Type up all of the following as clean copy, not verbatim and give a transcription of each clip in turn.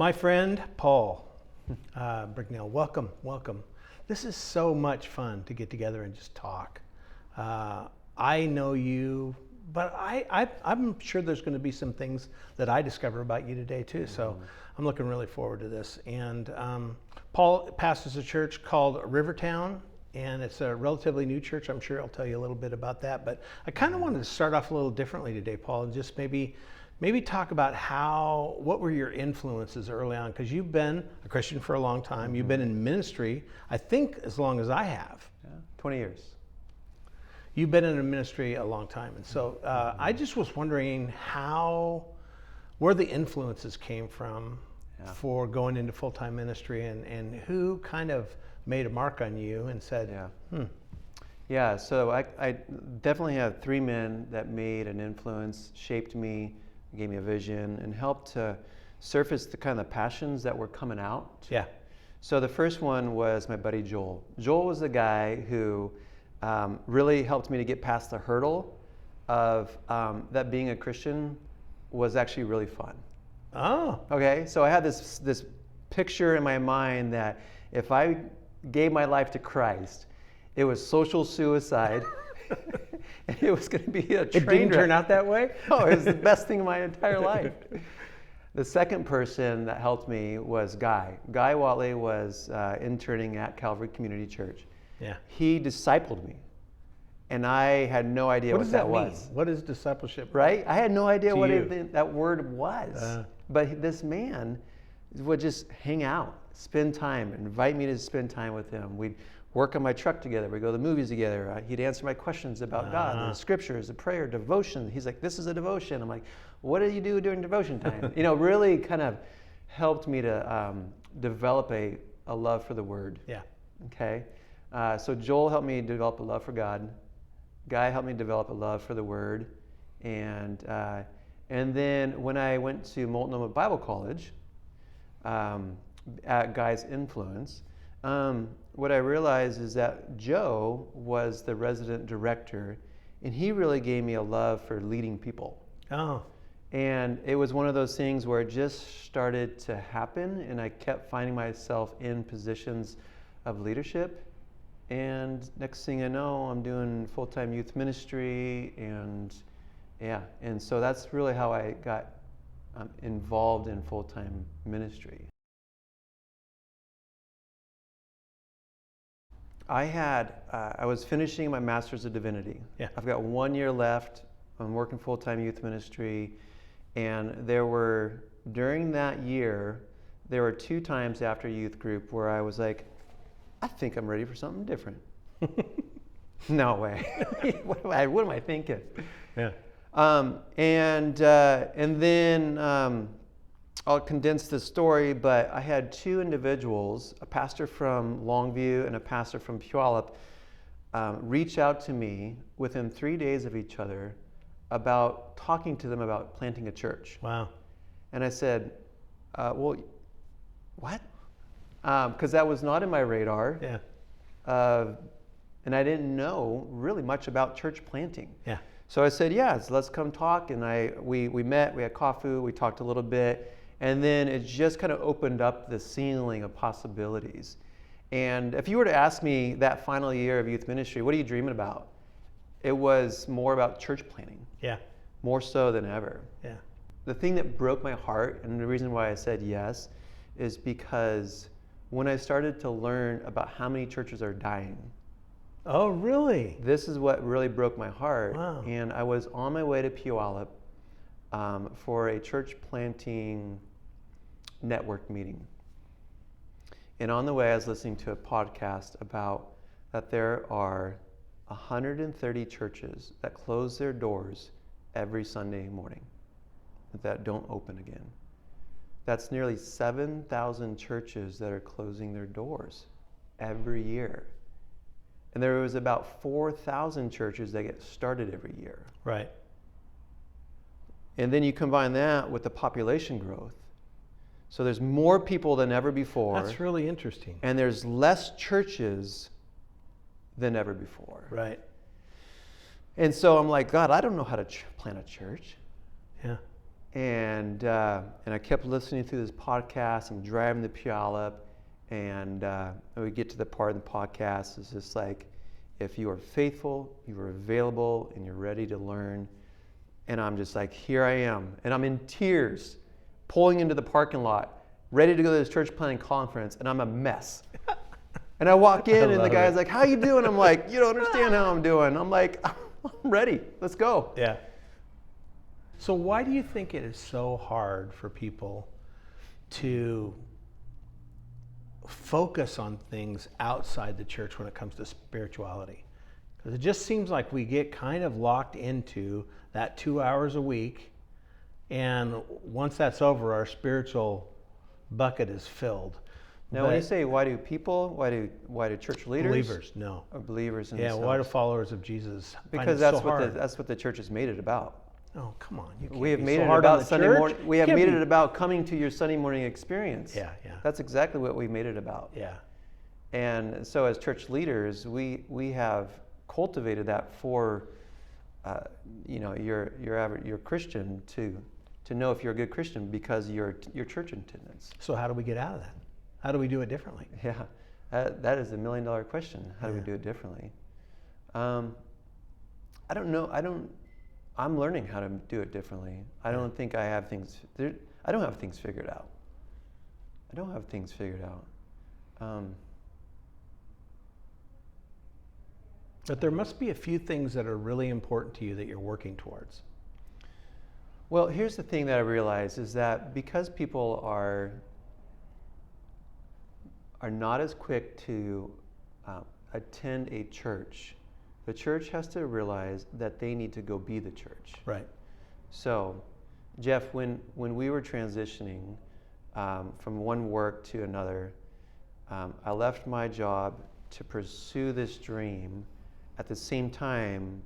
My friend, Paul Bricknell, welcome. This is so much fun to get together and just talk. I know you, but I'm sure there's going to be some things that I discover about you today too. So I'm looking really forward to this. And Paul pastors a church called Rivertown, and it's a relatively new church. I'm sure I'll tell you a little bit about that. But I kind of wanted to start off a little differently today, Paul, and just maybe talk about what were your influences early on? Because you've been a Christian for a long time. You've been in ministry, I think, as long as I have. Yeah, 20 years. You've been in a ministry a long time. And so I just was wondering where the influences came from for going into full-time ministry, and who kind of made a mark on you and said, Yeah, so I definitely have three men that made an influence, shaped me, gave me a vision, and helped to surface the kind of passions that were coming out. Yeah. So the first one was my buddy Joel. Joel was the guy who really helped me to get past the hurdle of that being a Christian was actually really fun. Oh. Okay, so I had this picture in my mind that if I gave my life to Christ, it was social suicide. And it was going to be a train It didn't wreck. turn out that way? Oh, it was the best thing in my entire life. The second person that helped me was Guy. Guy Watley was interning at Calvary Community Church. Yeah. He discipled me, and I had no idea what that was. Mean? What is discipleship? Right? I had no idea what you? that word was. But this man would just hang out, spend time, invite me to spend time with him. We'd work on my truck together. We'd go to the movies together. He'd answer my questions about God, the scriptures, the prayer, devotion. He's like, this is a devotion. I'm like, what do you do during devotion time? Really kind of helped me to develop a love for the word. Yeah. Okay. So Joel helped me develop a love for God. Guy helped me develop a love for the word. And then when I went to Multnomah Bible College, at Guy's influence, what I realized is that Joe was the resident director, and he really gave me a love for leading people. Oh. And it was one of those things where it just started to happen, and I kept finding myself in positions of leadership. And next thing I know, I'm doing full-time youth ministry, and so that's really how I got involved in full-time ministry. I was finishing my Master's of Divinity. Yeah. I've got 1 year left. I'm working full-time youth ministry, and during that year, there were 2 times after youth group where I was like, I think I'm ready for something different. No way. What am I thinking? Yeah. And then I'll condense this story, but I had 2 individuals, a pastor from Longview and a pastor from Puyallup, reach out to me within 3 days of each other about talking to them about planting a church. Wow. And I said, well, what? Because that was not in my radar. Yeah. And I didn't know really much about church planting. Yeah. So I said, so let's come talk. And we met, we had coffee, we talked a little bit. And then it just kind of opened up the ceiling of possibilities. And if you were to ask me that final year of youth ministry, what are you dreaming about? It was more about church planting. Yeah. More so than ever. Yeah. The thing that broke my heart, and the reason why I said yes, is because when I started to learn about how many churches are dying. Oh, really? This is what really broke my heart. Wow. And I was on my way to Puyallup for a church planting network meeting. And on the way, I was listening to a podcast about that there are 130 churches that close their doors every Sunday morning, that don't open again. That's nearly 7,000 churches that are closing their doors every year. And there was about 4,000 churches that get started every year. Right. And then you combine that with the population growth. So there's more people than ever before. That's really interesting. And there's less churches than ever before. Right. And so I'm like, God, I don't know how to plant a church. Yeah. And I kept listening through this podcast. I'm driving to Puyallup, and we get to the part of the podcast. It's just like, if you are faithful, you are available, and you're ready to learn. And I'm just like, here I am. And I'm in tears, pulling into the parking lot, ready to go to this church planning conference, and I'm a mess. And I walk in, and the guy's like, how you doing? I'm like, you don't understand how I'm doing. I'm like, I'm ready. Let's go. Yeah. So why do you think it is so hard for people to focus on things outside the church when it comes to spirituality? Because it just seems like we get kind of locked into that 2 hours a week, and once that's over, our spiritual bucket is filled. Now, when you say why do church leaders? Believers, no. Or believers Yeah, why do followers of Jesus find Because it so hard? that's what the church has made it about. Oh, come on. You We have can't be made so it hard on about the Sunday church. morning. We You have can't made be- it about coming to your Sunday morning experience. Yeah, yeah. That's exactly what we made it about. Yeah. And so as church leaders, we have cultivated that for your Christian to know if you're a good Christian because your church attendance. So how do we get out of that? How do we do it differently? Yeah, that is a $1 million question. How do we do it differently? I don't know. I'm learning how to do it differently. I don't think I have things. I don't have things figured out. But there must be a few things that are really important to you that you're working towards. Well, here's the thing that I realize is that because people are not as quick to attend a church, the church has to realize that they need to go be the church. Right. So, Jeff, when we were transitioning from one work to another, I left my job to pursue this dream. At the same time,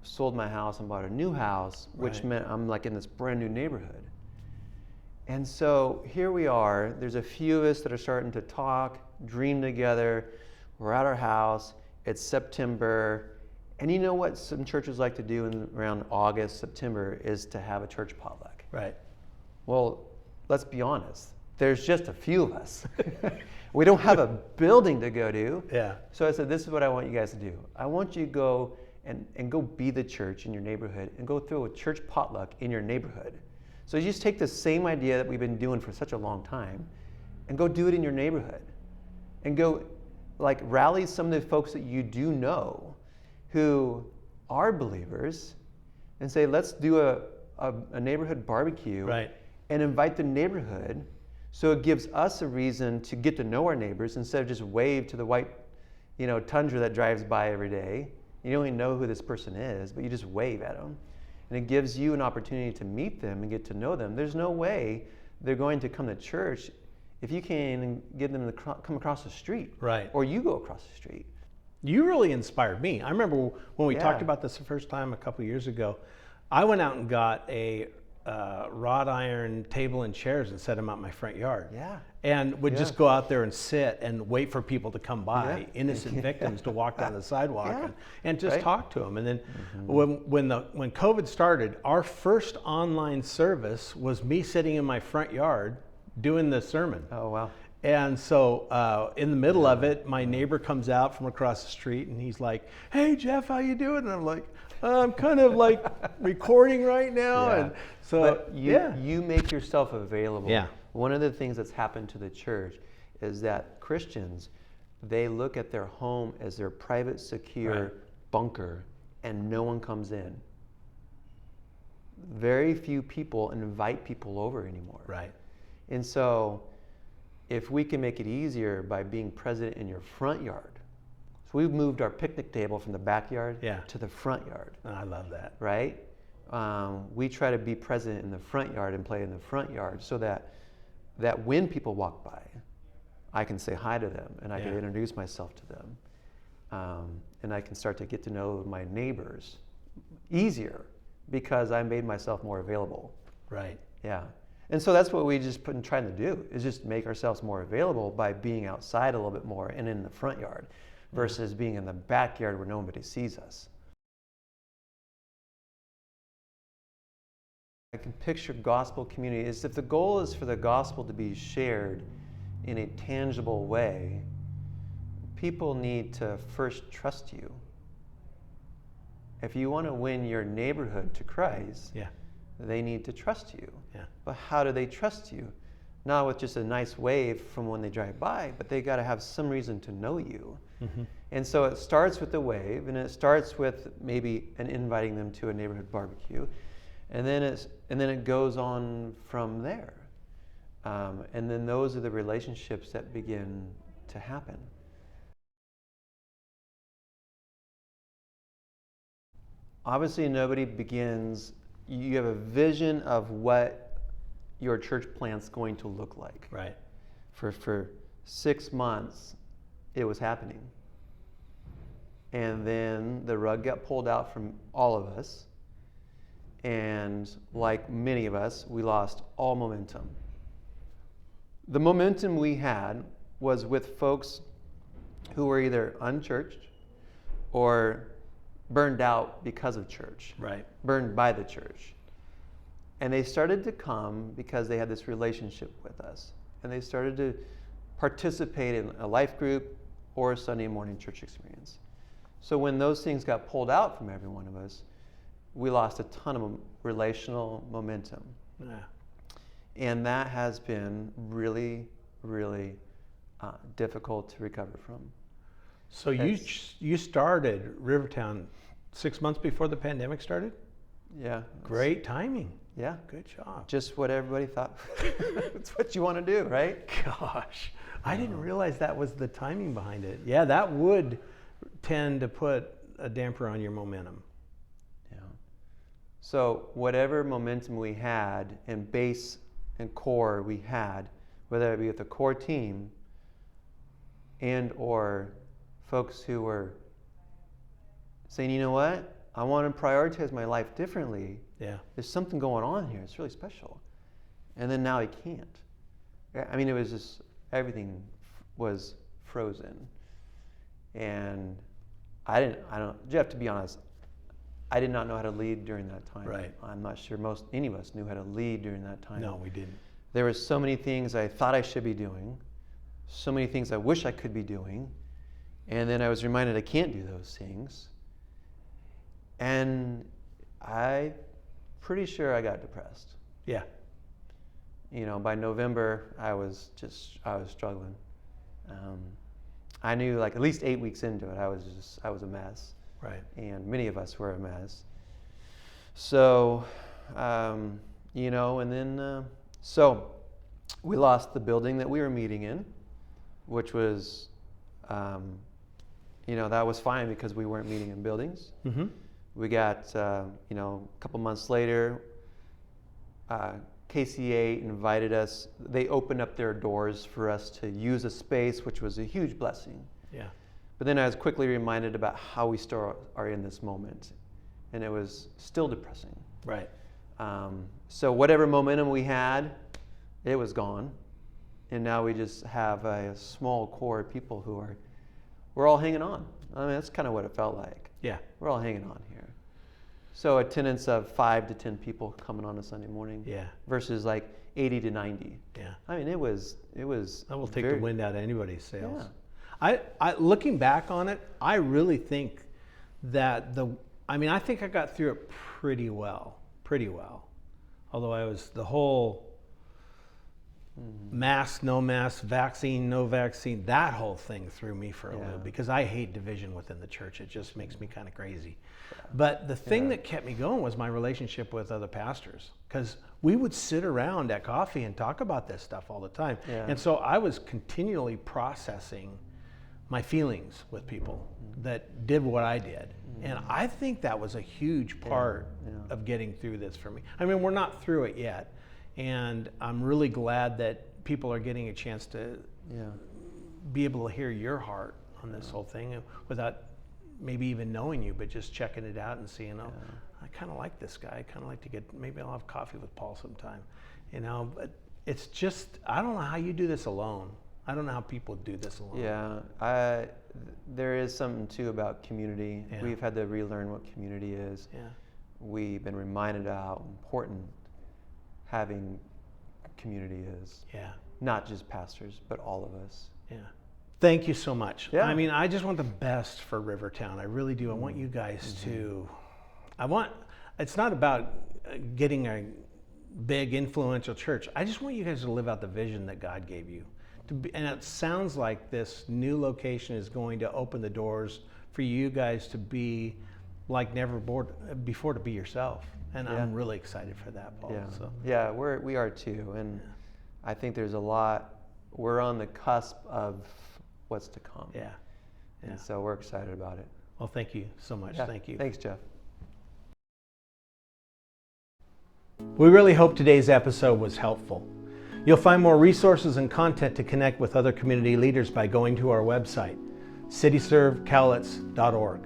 sold my house and bought a new house, which Right. meant I'm like in this brand new neighborhood. And so here we are. There's a few of us that are starting to talk, dream together. We're at our house. It's September. And you know what some churches like to do around August, September is to have a church potluck. Right. Well, let's be honest. There's just a few of us. We don't have a building to go to. Yeah. So I said, this is what I want you guys to do. I want you to go and go be the church in your neighborhood and go through a church potluck in your neighborhood. So you just take the same idea that we've been doing for such a long time and go do it in your neighborhood. And go rally some of the folks that you do know who are believers and say, let's do a neighborhood barbecue. Right. And invite the neighborhood, so it gives us a reason to get to know our neighbors instead of just wave to the white, tundra that drives by every day. You don't even know who this person is, but you just wave at them. And it gives you an opportunity to meet them and get to know them. There's no way they're going to come to church if you can't get them to come across the street. Right. Or you go across the street. You really inspired me. I remember when we Yeah. talked about this the first time a couple years ago, I went out and got a wrought iron table and chairs and set them out in my front yard. Yeah. And would Yeah. just go out there and sit and wait for people to come by, Yeah. innocent victims to walk down the sidewalk Yeah. and just Right. talk to them. And then when COVID started, our first online service was me sitting in my front yard doing the sermon. Oh, wow. And so in the middle of it, my neighbor comes out from across the street and he's like, "Hey, Jeff, how you doing?" And I'm like, "I'm kind of like recording right now." Yeah. And so, But you make yourself available. Yeah. One of the things that's happened to the church is that Christians, they look at their home as their private, secure Right. bunker, and no one comes in. Very few people invite people over anymore. Right. And so if we can make it easier by being present in your front yard. So we've moved our picnic table from the backyard to the front yard. I love that. Right? We try to be present in the front yard and play in the front yard so that when people walk by, I can say hi to them and I can introduce myself to them. And I can start to get to know my neighbors easier because I made myself more available. Right. Yeah. And so that's what we just been trying to do is just make ourselves more available by being outside a little bit more and in the front yard versus being in the backyard where nobody sees us. I can picture gospel community is if the goal is for the gospel to be shared in a tangible way, people need to first trust you. If you want to win your neighborhood to Christ, Yeah. they need to trust you. Yeah. But how do they trust you? Not with just a nice wave from when they drive by, but they got to have some reason to know you. Mm-hmm. And so it starts with the wave, and it starts with maybe inviting them to a neighborhood barbecue, and then it goes on from there. And then those are the relationships that begin to happen. Obviously, nobody begins. You have a vision of what your church plant's going to look like. Right. For 6 months, it was happening. And then the rug got pulled out from all of us. And like many of us, we lost all momentum. The momentum we had was with folks who were either unchurched or burned out because of church. Right. Burned by the church. And they started to come because they had this relationship with us. And they started to participate in a life group or a Sunday morning church experience. So when those things got pulled out from every one of us, we lost a ton of relational momentum. Yeah. And that has been really, really difficult to recover from. So you started Rivertown 6 months before the pandemic started? Yeah. Great timing. Yeah. Good job. Just what everybody thought. It's what you want to do, right? Gosh, I didn't realize that was the timing behind it. Yeah, that would tend to put a damper on your momentum. Yeah. So whatever momentum we had and base and core we had, whether it be with the core team and or folks who were saying, you know what, I want to prioritize my life differently. Yeah. There's something going on here. It's really special. And then now he can't. I mean, it was just, everything was frozen. And you have to be honest, I did not know how to lead during that time. Right. I'm not sure any of us knew how to lead during that time. No, we didn't. There were so many things I thought I should be doing, so many things I wish I could be doing, and then I was reminded I can't do those things. And I'm pretty sure I got depressed. Yeah. You know, by November, I was struggling. I knew like at least 8 weeks into it, I was a mess. Right. And many of us were a mess. So, you know, and then, so we lost the building that we were meeting in, which was, you know, that was fine because we weren't meeting in buildings. Mm-hmm. We got, you know, a couple months later, KCA invited us. They opened up their doors for us to use a space, which was a huge blessing. Yeah. But then I was quickly reminded about how we still are in this moment. And it was still depressing. Right. So whatever momentum we had, it was gone. And now we just have a small core of people we're all hanging on. I mean, that's kind of what it felt like. Yeah. We're all hanging on here. So attendance of 5 to 10 people coming on a Sunday morning. Yeah. Versus like 80 to 90. Yeah. I mean, it was. That will take very, the wind out of anybody's sails. Yeah. I looking back on it, I really think that I think I got through it pretty well. Although I was the whole mask, no mask, vaccine, no vaccine, that whole thing threw me for a loop because I hate division within the church. It just makes me kind of crazy. Yeah. But the thing that kept me going was my relationship with other pastors, because we would sit around at coffee and talk about this stuff all the time. Yeah. And so I was continually processing my feelings with people that did what I did. And I think that was a huge part of getting through this for me. I mean, we're not through it yet. And I'm really glad that people are getting a chance to be able to hear your heart on this whole thing without maybe even knowing you, but just checking it out and seeing, I kind of like this guy. I kind of like to maybe I'll have coffee with Paul sometime. You know, but it's just, I don't know how you do this alone. I don't know how people do this alone. Yeah, there is something too about community. Yeah. We've had to relearn what community is. Yeah. We've been reminded how important having community is. Yeah. Not just pastors, but all of us. Yeah. Thank you so much. Yeah. I mean, I just want the best for Rivertown. I really do. I want you guys to, it's not about getting a big influential church. I just want you guys to live out the vision that God gave you. And it sounds like this new location is going to open the doors for you guys to be like never before, to be yourself. And I'm really excited for that, Paul. Yeah, So. yeah, we are too. And I think there's a lot, we're on the cusp of what's to come. Yeah. And so we're excited about it. Well, thank you so much. Yeah. Thank you. Thanks, Jeff. We really hope today's episode was helpful. You'll find more resources and content to connect with other community leaders by going to our website, cityservecowlitz.org.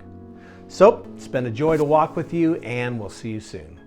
So, it's been a joy to walk with you, and we'll see you soon.